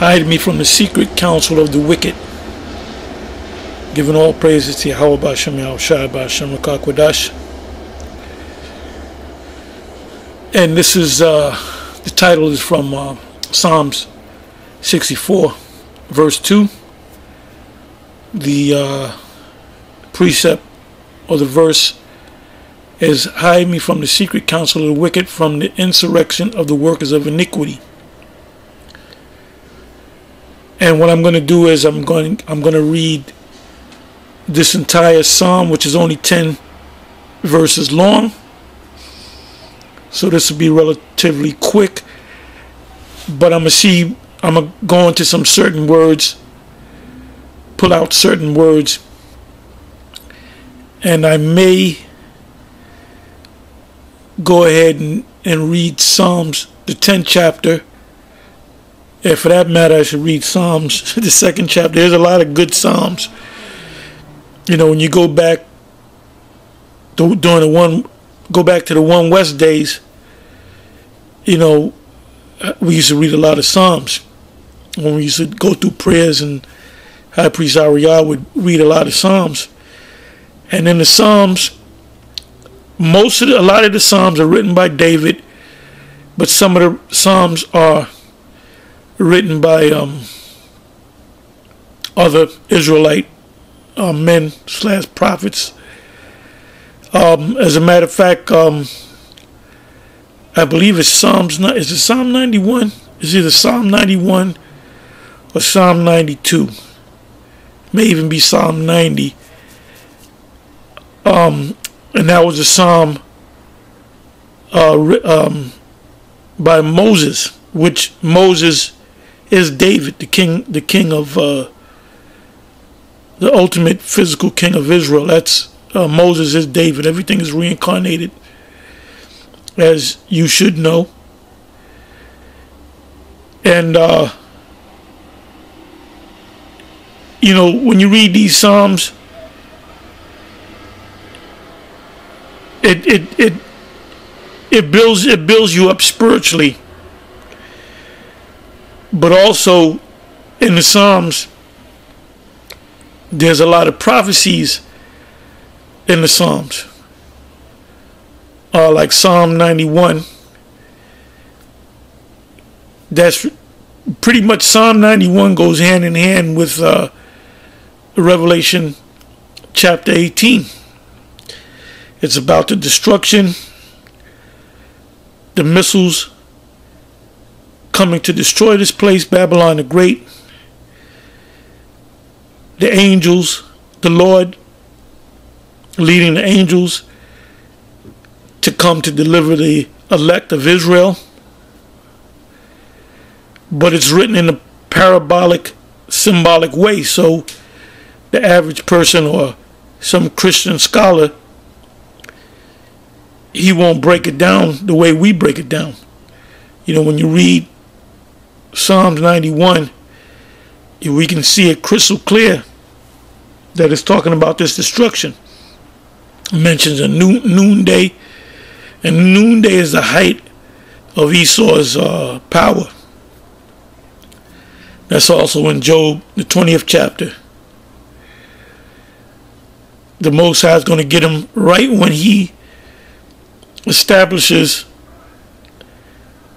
Hide me from the secret counsel of the wicked. Giving all praises to Yahweh B'Hashem Yahushai B'Hashem Rakah Kodash. And this is, the title is from Psalms 64, verse 2. The precept or the verse is, hide me from the secret counsel of the wicked, from the insurrection of the workers of iniquity. And what I'm going to do is I'm going to read this entire psalm, which is only 10 verses long. So this will be relatively quick. But I'm going to go into some certain words, pull out certain words, and I may go ahead and read Psalms, the 10th chapter. And for that matter, I should read Psalms, the 2nd chapter. There's a lot of good Psalms. You know, when you go back to the One West days, you know, we used to read a lot of Psalms. When we used to go through prayers, and High Priest Ariel would read a lot of Psalms. And in the Psalms, a lot of the Psalms are written by David, but some of the Psalms are written by other Israelite men / prophets. As a matter of fact, I believe it's Psalms. Is it Psalm 91? It's either Psalm 91 or Psalm 92. May even be Psalm 90. And that was a psalm by Moses, which Moses is David, the king of the ultimate physical king of Israel. That's Moses is David. Everything is reincarnated, as you should know. And you know, when you read these psalms, it builds you up spiritually. But also in the Psalms, there's a lot of prophecies in the Psalms. Like Psalm 91. That's pretty much, Psalm 91 goes hand in hand with Revelation chapter 18. It's about the destruction, the missiles coming to destroy this place, Babylon the Great, the angels, the Lord leading the angels to come to deliver the elect of Israel. But it's written in a parabolic, symbolic way, so the average person or some Christian scholar, he won't break it down the way we break it down. You know, when you read Psalms 91, we can see it crystal clear that it's talking about this destruction. It mentions a noonday, and noonday is the height of Esau's power. That's also in Job, the 20th chapter. The Most High is going to get him right when he establishes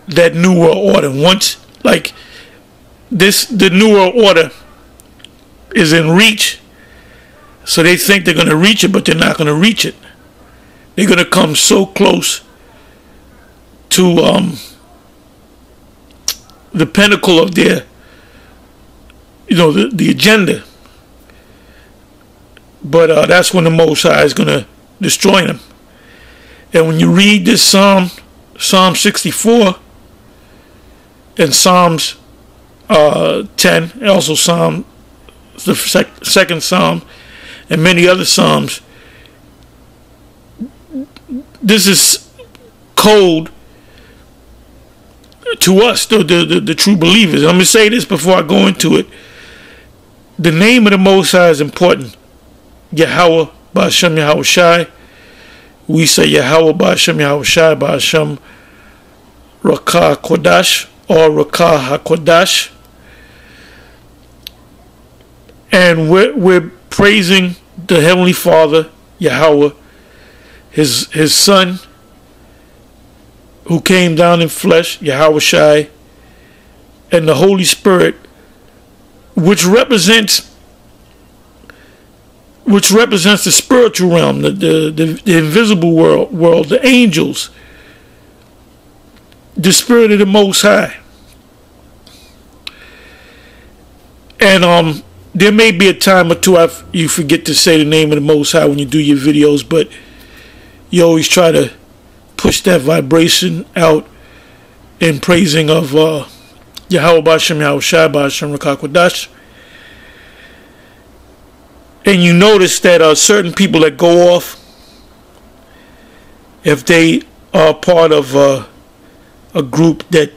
that New World Order. Once, like this, the New World Order is in reach, so they think they're going to reach it, but they're not going to reach it. They're going to come so close to the pinnacle of their, you know, the agenda. But that's when the Most High is going to destroy them. And when you read this Psalm 64, and Psalms 10, and also Psalm, the second Psalm, and many other Psalms, this is code to us, the true believers. I'm going to say this before I go into it. The name of the Most High is important. Yahweh B'Hashem Yahushai. We say Yahweh B'Hashem Yahushai B'Hashem Rakah Kodash, or Rakah HaKodash. And we're praising the Heavenly Father, Yahweh, his Son, who came down in flesh, Yahweh Shai, and the Holy Spirit, which represents the spiritual realm, the invisible world, the angels, the Spirit of the Most High. And there may be a time or two you forget to say the name of the Most High when you do your videos, but you always try to push that vibration out in praising of Yahweh B'Hashem, Yahweh Shai B'Hashem Rakakwadash. And you notice that certain people that go off, if they are part of a group that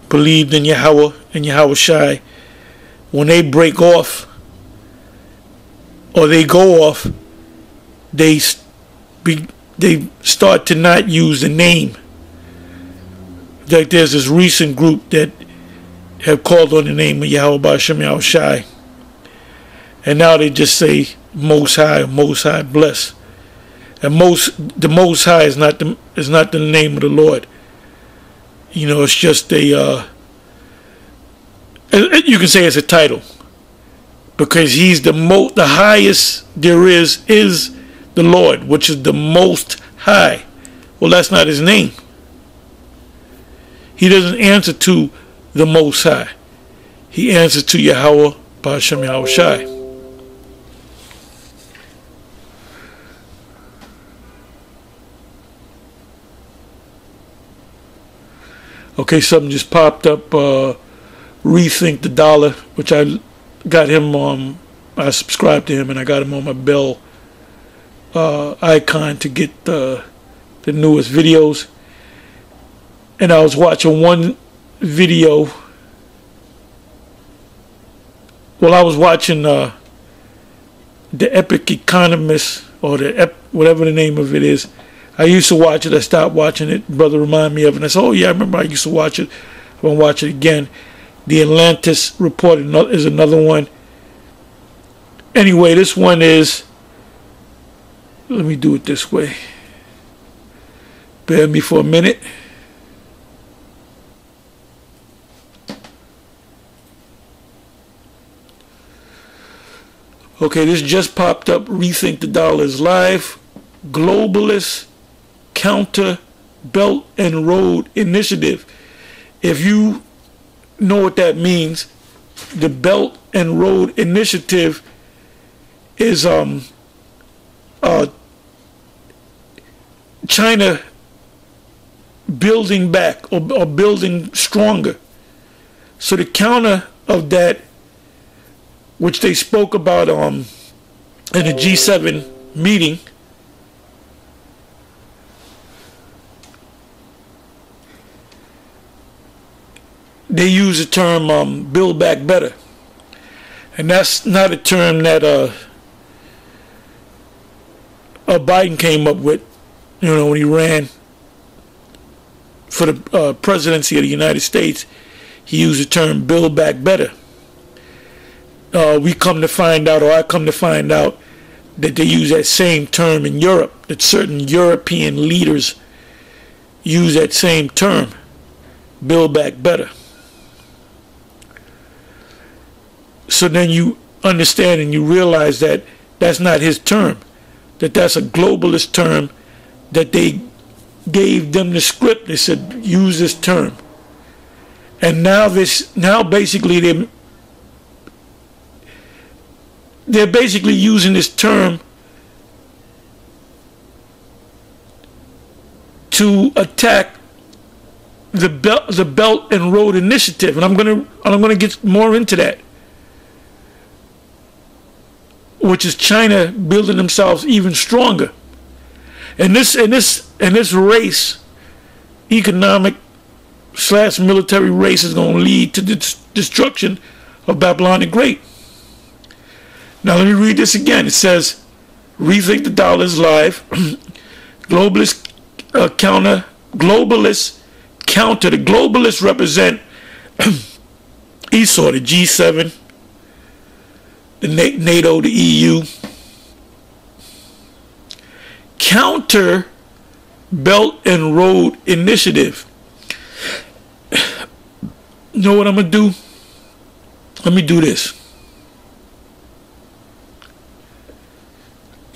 believed in Yahweh and Yahweh Shai, when they break off or they go off, they start to not use the name. Like there's this recent group that have called on the name of Yahweh B'Hashem Yahweh Shai, and now they just say Most High or Most High bless. And the Most High is not the name of the Lord. You know, it's just a you can say it's a title, because he's the highest there is the Lord, which is the Most High. Well, that's not his name. He doesn't answer to the Most High. He answers to Yahweh B'Hashem Yahweh Shai. Okay, something just popped up. Rethink the Dollar, which I got him on. I subscribed to him, and I got him on my bell icon to get the newest videos. And I was watching one video. Well, I was watching the Epic Economist, or whatever the name of it is. I used to watch it. I stopped watching it. Brother reminded me of it. And I said, oh yeah, I remember I used to watch it. I'm going to watch it again. The Atlantis Report is another one. Anyway, this one is, let me do it this way. Bear me for a minute. Okay, this just popped up. Rethink the Dollar is live. Globalist Counter Belt and Road Initiative. If you know what that means, the Belt and Road Initiative is China building back or building stronger. So the counter of that, which they spoke about in the G7 meeting, they use the term build back better. And that's not a term that Biden came up with, you know, when he ran for the presidency of the United States. He used the term build back better. I come to find out that they use that same term in Europe, that certain European leaders use that same term, build back better. So then you understand and you realize that that's not his term, that that's a globalist term, that they gave them the script. They said, use this term. And now basically they're basically using this term to attack the Belt and Road Initiative, and I'm gonna get more into that, which is China building themselves even stronger. And this race, economic / military race, is going to lead to the destruction of Babylon the Great. Now let me read this again. It says, rethink the dollar is live. Globalists counter. The globalists represent Esau, the G7, the NATO, the EU. Counter Belt and Road Initiative. You know what I'm going to do? Let me do this.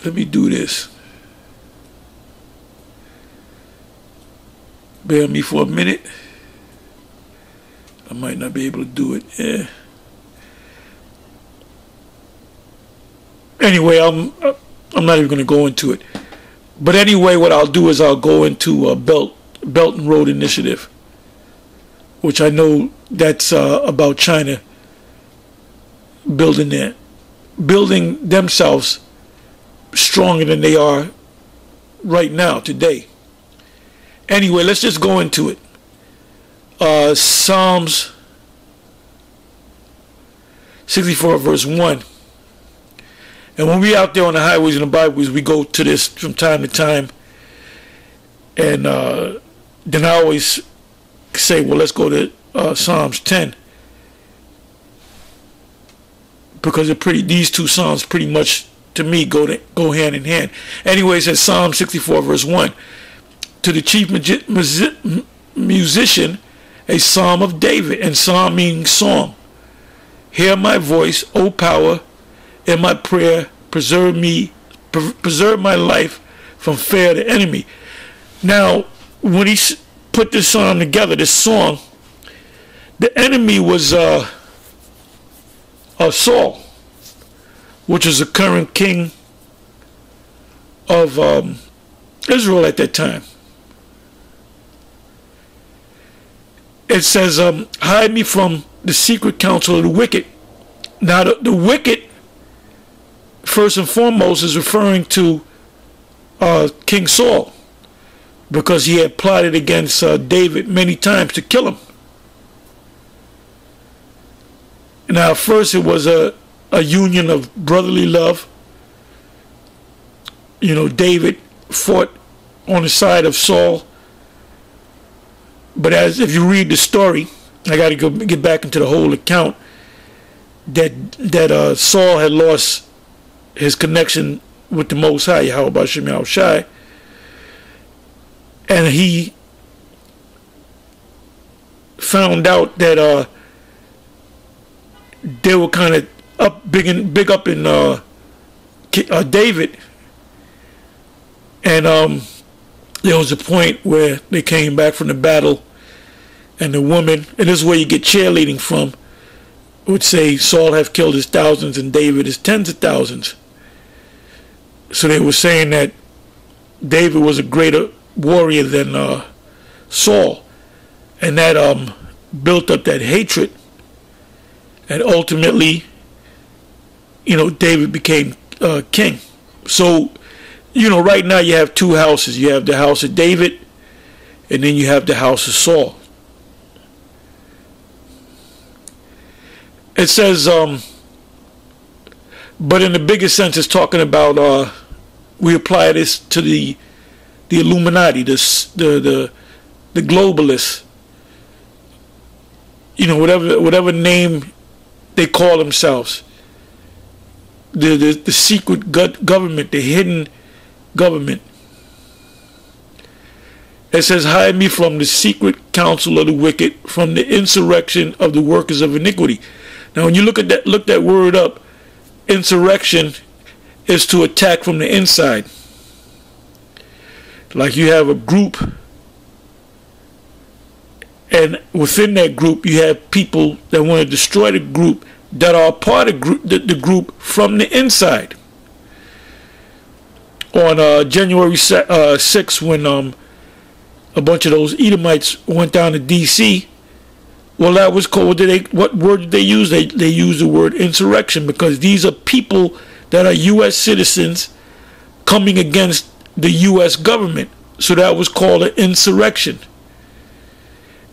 Let me do this. Bear with me for a minute. I might not be able to do it. Yeah. Anyway, I'm not even going to go into it. But anyway, what I'll do is I'll go into Belt and Road Initiative, which I know that's about China building themselves stronger than they are right now today. Anyway, let's just go into it. Psalms 64 verse 1. And when we out there on the highways and the byways, we go to this from time to time. And then I always say, well, let's go to Psalms 10. Because these two Psalms pretty much, to me, go hand in hand. Anyway, it says Psalm 64 verse 1. To the chief musician, a psalm of David, and psalm meaning song. Hear my voice, O power, in my prayer, preserve my life from fear of the enemy. Now, when he put this psalm together, this song, the enemy was Saul, which was the current king of Israel at that time. It says, hide me from the secret counsel of the wicked. Now, the wicked, first and foremost, is referring to King Saul, because he had plotted against David many times to kill him. Now, first it was a union of brotherly love. You know, David fought on the side of Saul. But if you read the story, I got to get back into the whole account, that Saul had lost his connection with the Most High, Yahweh Hashem Yahushai, and he found out that they were kind of big up in David, and there was a point where they came back from the battle, and the woman, and this is where you get cheerleading from, would say Saul have killed his thousands and David his tens of thousands. So they were saying that David was a greater warrior than Saul, and that built up that hatred, and ultimately, you know, David became king. So, you know, right now you have two houses. You have the house of David, and then you have the house of Saul. It says, but in the biggest sense, it's talking about, we apply this to the Illuminati, the globalists, you know, whatever name they call themselves, the secret government, the hidden government. It says, hide me from the secret counsel of the wicked, from the insurrection of the workers of iniquity. Now, when you look that word up, insurrection is to attack from the inside. Like you have a group, and within that group you have people that want to destroy the group, that are part of the group from the inside. On January 6th, when a bunch of those Edomites went down to D.C., well, that was called, what word did they use? They used the word insurrection, because these are people that are U.S. citizens coming against the U.S. government. So that was called an insurrection.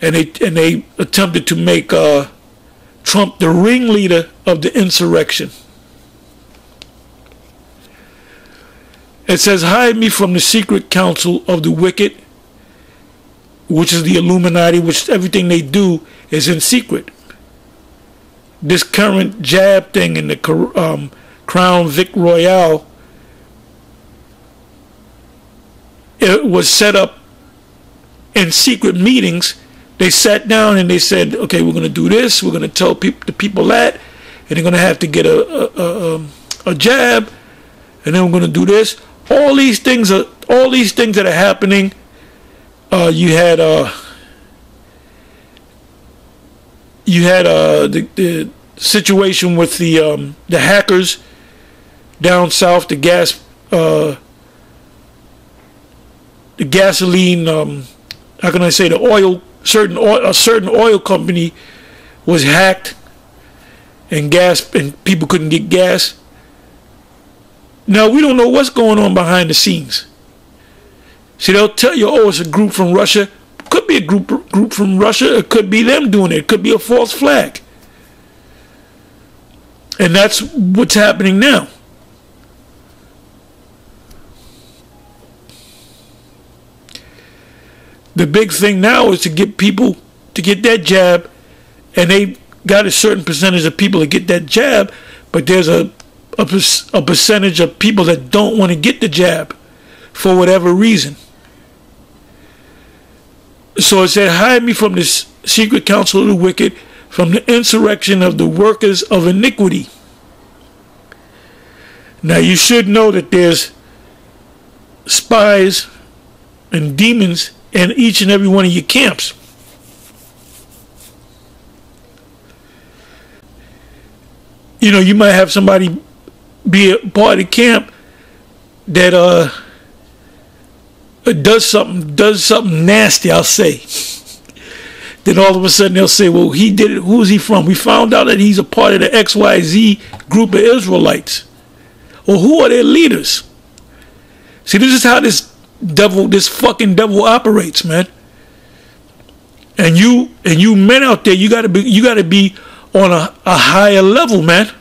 And they attempted to make Trump the ringleader of the insurrection. It says, hide me from the secret counsel of the wicked, which is the Illuminati, which everything they do is in secret. this current jab thing in the Crown Vic Royale, it was set up in secret meetings. They sat down and they said, okay, we're going to do this. We're going to tell the people that, and they're going to have to get a jab, and then we're going to do this. All these things that are happening. You had the situation with the hackers down south, the gasoline. How can I say, the oil? A certain oil company was hacked, and people couldn't get gas. Now we don't know what's going on behind the scenes. See, they'll tell you, oh, it's a group from Russia. Could be a group from Russia. It could be them doing it. It could be a false flag. And that's what's happening now. The big thing now is to get people to get that jab, and they got a certain percentage of people to get that jab, but there's a percentage of people that don't want to get the jab for whatever reason. So it said, hide me from this secret counsel of the wicked, from the insurrection of the workers of iniquity. Now you should know that there's spies and demons in each and every one of your camps. You know, you might have somebody be a part of the camp that does something nasty, I'll say. Then all of a sudden they'll say, well, he did it. Who's he from? We found out that he's a part of the XYZ group of Israelites. Well, who are their leaders? See, this is how this fucking devil operates, man. And you men out there, you gotta be on a higher level, man.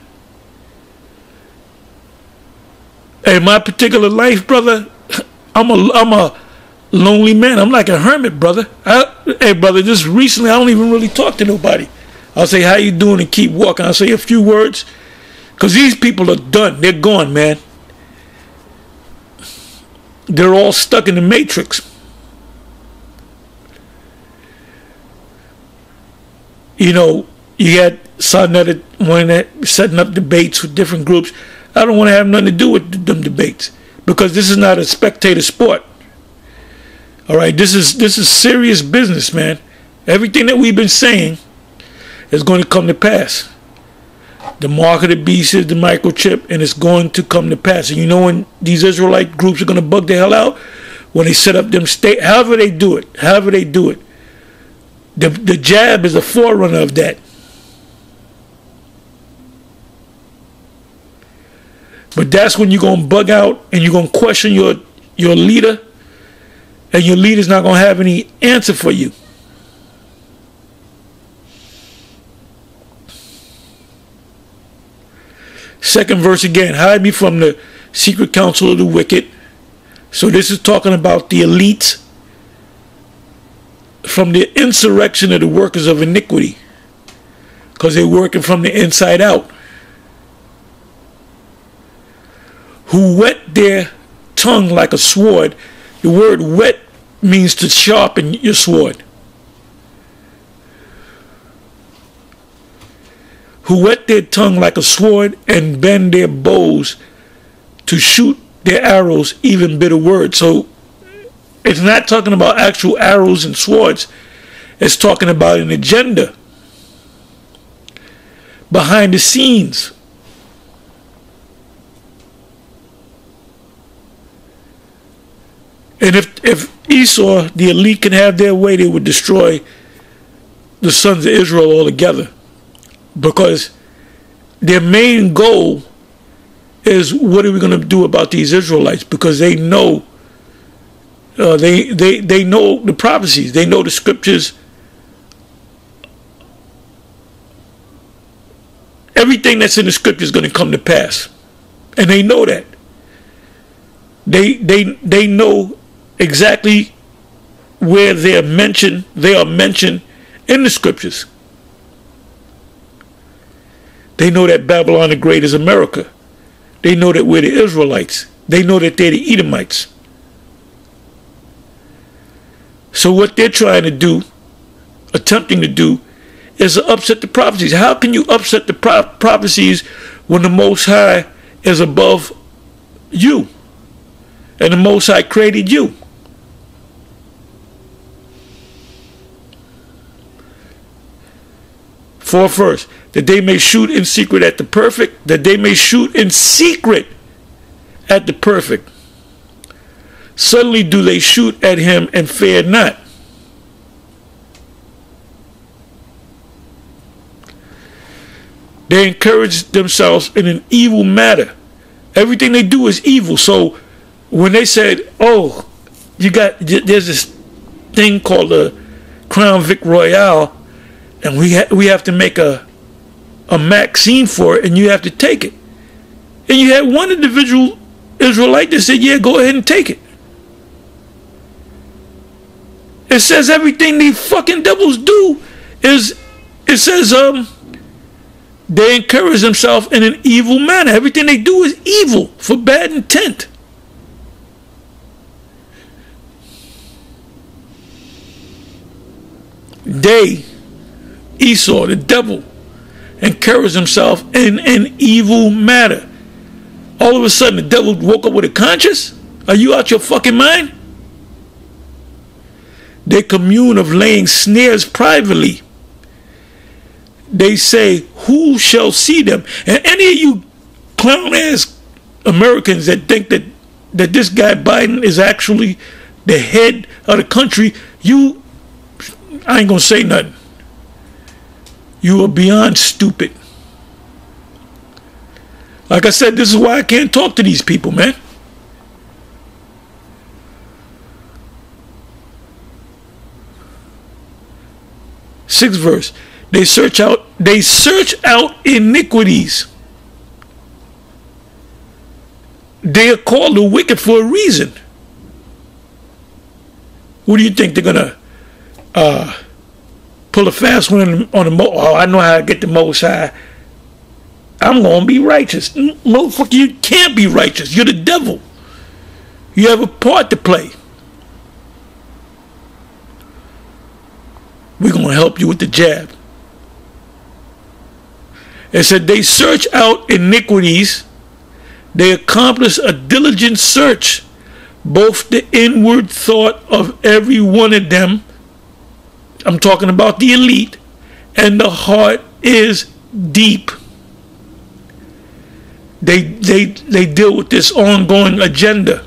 In my particular life, brother, I'm a lonely man. I'm like a hermit, brother. Hey, brother, just recently I don't even really talk to nobody. I'll say, how you doing, and keep walking. I'll say a few words, because these people are done. They're gone, man. They're all stuck in the matrix. You know, you got some that setting up debates with different groups. I don't want to have nothing to do with them debates, because this is not a spectator sport. All right, this is serious business, man. Everything that we've been saying is going to come to pass. The mark of the beast is the microchip, and it's going to come to pass. And you know when these Israelite groups are going to bug the hell out? When they set up them state, however they do it. The jab is a forerunner of that. But that's when you're going to bug out and you're going to question your leader, and your leader's not going to have any answer for you. Second verse again, hide me from the secret counsel of the wicked. So this is talking about the elites, from the insurrection of the workers of iniquity, because they're working from the inside out, who whet their tongue like a sword. The word whet means to sharpen your sword. Who whet their tongue like a sword and bend their bows to shoot their arrows, even bitter words. So it's not talking about actual arrows and swords. It's talking about an agenda behind the scenes. And if Esau, the elite, can have their way, they would destroy the sons of Israel altogether. Because their main goal is, what are we going to do about these Israelites? Because they know, they know the prophecies. They know the scriptures. Everything that's in the scripture is going to come to pass. And they know that. They know exactly where they are mentioned in the scriptures. They know that Babylon the Great is America. They know that we're the Israelites. They know that they're the Edomites. So what they're trying to do, attempting to do, is to upset the prophecies. How can you upset the prophecies when the Most High is above you? And the Most High created you. Fourth verse, that they may shoot in secret at the perfect, that they may shoot in secret at the perfect. Suddenly do they shoot at him and fear not. They encourage themselves in an evil matter. Everything they do is evil. So when they said, oh, there's this thing called the Crown Vic Royale, and we have to make a vaccine for it, and you have to take it. And you had one individual Israelite that said, yeah, go ahead and take it. It says everything these fucking devils do is, it says, they encourage themselves in an evil manner. Everything they do is evil, for bad intent. They, Esau, the devil, encouraged himself in an evil matter. All of a sudden, the devil woke up with a conscience? Are you out your fucking mind? They commune of laying snares privately. They say, who shall see them? And any of you clown-ass Americans that think that this guy Biden is actually the head of the country, I ain't gonna say nothing. You are beyond stupid. Like I said, this is why I can't talk to these people, man. Sixth verse. They search out iniquities. They are called the wicked for a reason. What do you think they're gonna pull a fast one on the oh, I know how to get the Most High. I'm gonna be righteous. Motherfucker, you can't be righteous. You're the devil. You have a part to play. We're gonna help you with the jab. It said they search out iniquities. They accomplish a diligent search, both the inward thought of every one of them. I'm talking about the elite, and the heart is deep. They deal with this ongoing agenda,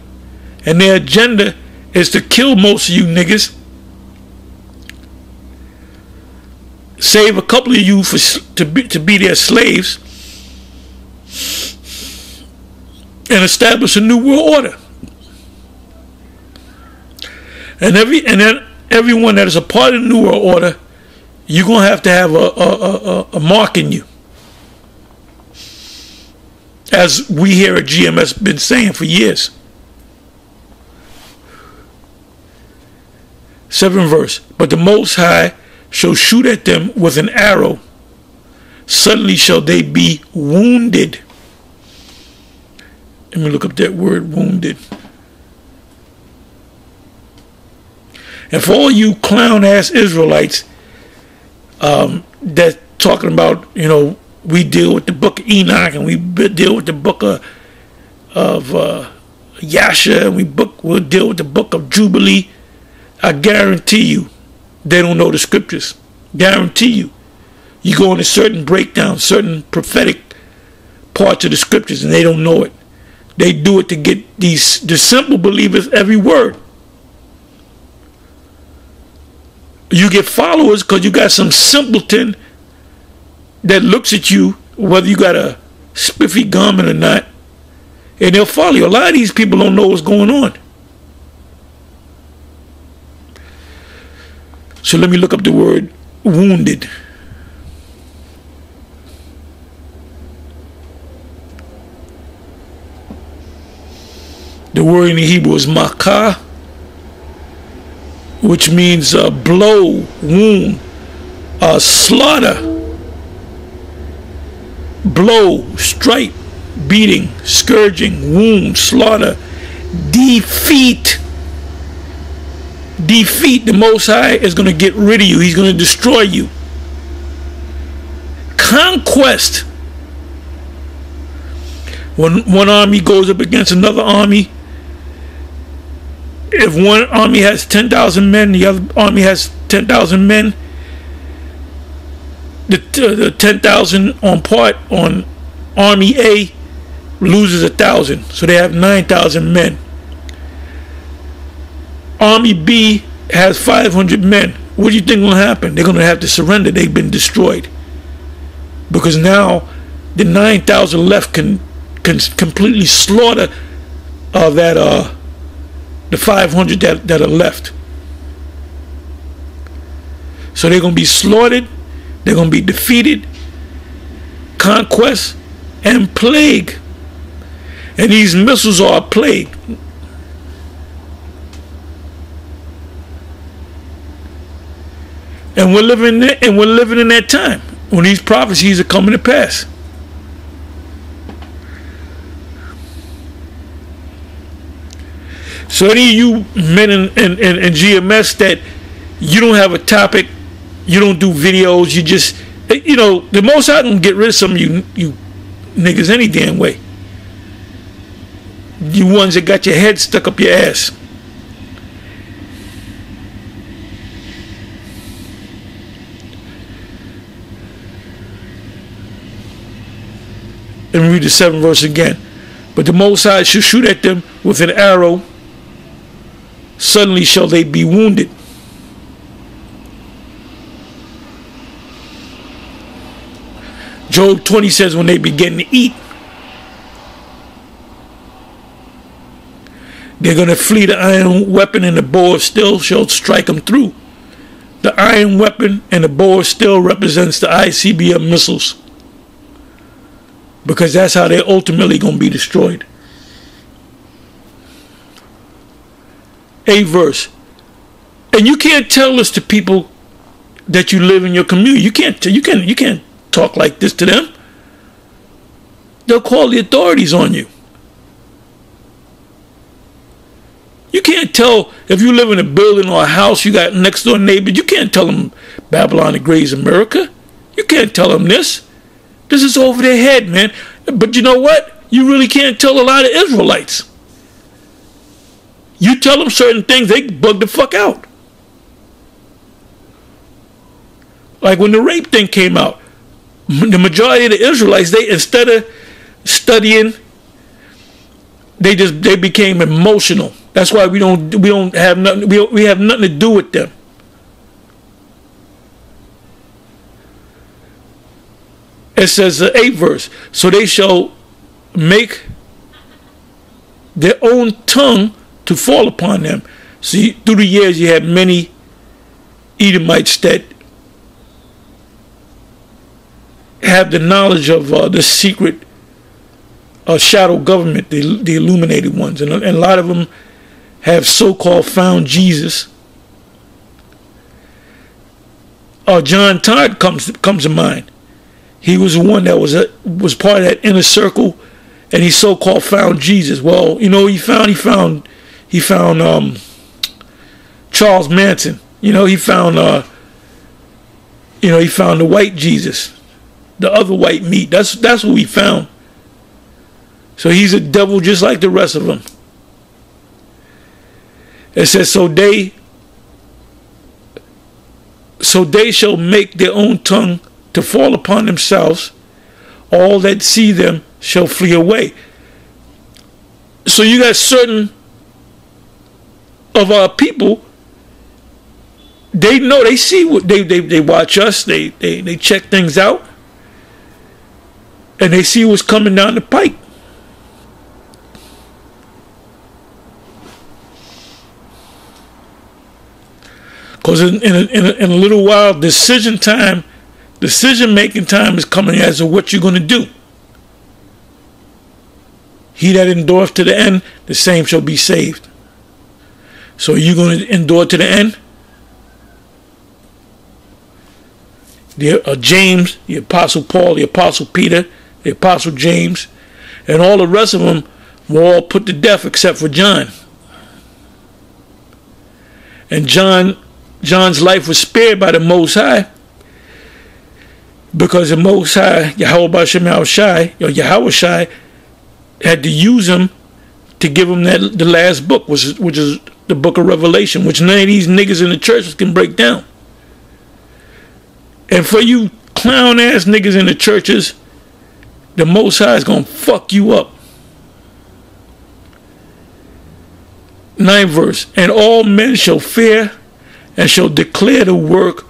and their agenda is to kill most of you niggas, save a couple of you to be their slaves, and establish a new world order. And then everyone that is a part of the new world order, you're gonna have to have a mark in you, as we here at GMS been saying for years. 7th verse. But the Most High shall shoot at them with an arrow. Suddenly shall they be wounded. Let me look up that word, wounded. And for all you clown ass Israelites that talking about, we deal with the book of Enoch, and we deal with the book of Yasha, and we'll deal with the book of Jubilee, I guarantee you they don't know the scriptures. Guarantee you. You go into certain breakdowns, certain prophetic parts of the scriptures, and they don't know it. They do it to get the simple believers every word. You get followers because you got some simpleton that looks at you, whether you got a spiffy garment or not, and they'll follow you. A lot of these people don't know what's going on. So let me look up the word wounded. The word in the Hebrew is makah, which means blow, wound, slaughter. blow, stripe, beating, scourging, wound, slaughter, defeat. Defeat. The Most High is going to get rid of you. He's going to destroy you. Conquest. When one army goes up against another army, if one army has 10,000 men, the other army has 10,000 men, the 10,000 on Army A loses 1,000, so they have 9,000 men. Army B has 500 men. What do you think will happen? They're going to have to surrender. They've been destroyed, because now the 9,000 left can completely slaughter the 500 that are left. So they're going to be slaughtered. They're going to be defeated. Conquest and plague. And these missiles are a plague. And we're living in that time when these prophecies are coming to pass. So any of you men in GMS that you don't have a topic, you don't do videos, you just, the Most High can get rid of some of you niggas any damn way. You ones that got your head stuck up your ass. And read the 7th verse again. But the Most High shall shoot at them with an arrow. Suddenly shall they be wounded. Job 20 says when they begin to eat, they're going to flee the iron weapon, and the bow of steel shall strike them through. The iron weapon and the bow of steel represents the ICBM missiles, because that's how they're ultimately going to be destroyed. 8th verse. And you can't tell this to people that you live in your community. You can't talk like this to them. They'll call the authorities on you. You can't tell, if you live in a building or a house, you got next door neighbors, you can't tell them Babylon the Great is America. You can't tell them this. This is over their head, man. But you know what? You really can't tell a lot of Israelites. You tell them certain things, they bug the fuck out. Like when the rape thing came out, the majority of the Israelites, they, instead of studying, they became emotional. That's why we don't have nothing. We have nothing to do with them. It says the 8th verse. So they shall make their own tongue to fall upon them. See, through the years you had many Edomites that have the knowledge of the secret shadow government, the illuminated ones, and a lot of them have so-called found Jesus. John Todd comes to mind. He was the one that was part of that inner circle, and he so-called found Jesus. Well, you know, he found Charles Manson. He found the white Jesus, the other white meat. That's what we found. So he's a devil just like the rest of them. It says, so they shall make their own tongue to fall upon themselves. All that see them shall flee away. So you got certain of our people, they know, they see what they watch us, they check things out, and they see what's coming down the pike. Because in a little while, decision-making time is coming as to what you're going to do. He that endureth to the end, the same shall be saved. So are you going to endure to the end? James, the Apostle Paul, the Apostle Peter, the Apostle James, and all the rest of them were all put to death except for John. And John's life was spared by the Most High, because the Most High, Yahweh Shai, had to use him to give him the last book, which is the book of Revelation, which none of these niggas in the churches can break down. And for you clown ass niggas in the churches, the Most High is gonna fuck you up. 9th verse, and all men shall fear and shall declare the work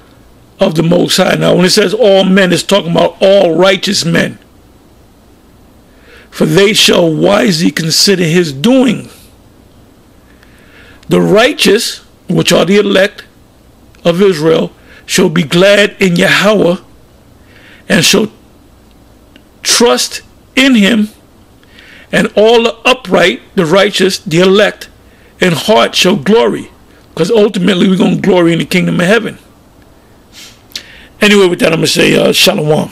of the Most High. Now when it says all men, it's talking about all righteous men. For they shall wisely consider his doing. The righteous, which are the elect of Israel, shall be glad in Yahweh and shall trust in him, and all the upright, the righteous, the elect, in heart shall glory, because ultimately we're going to glory in the kingdom of heaven. Anyway, with that, I'm going to say shalom.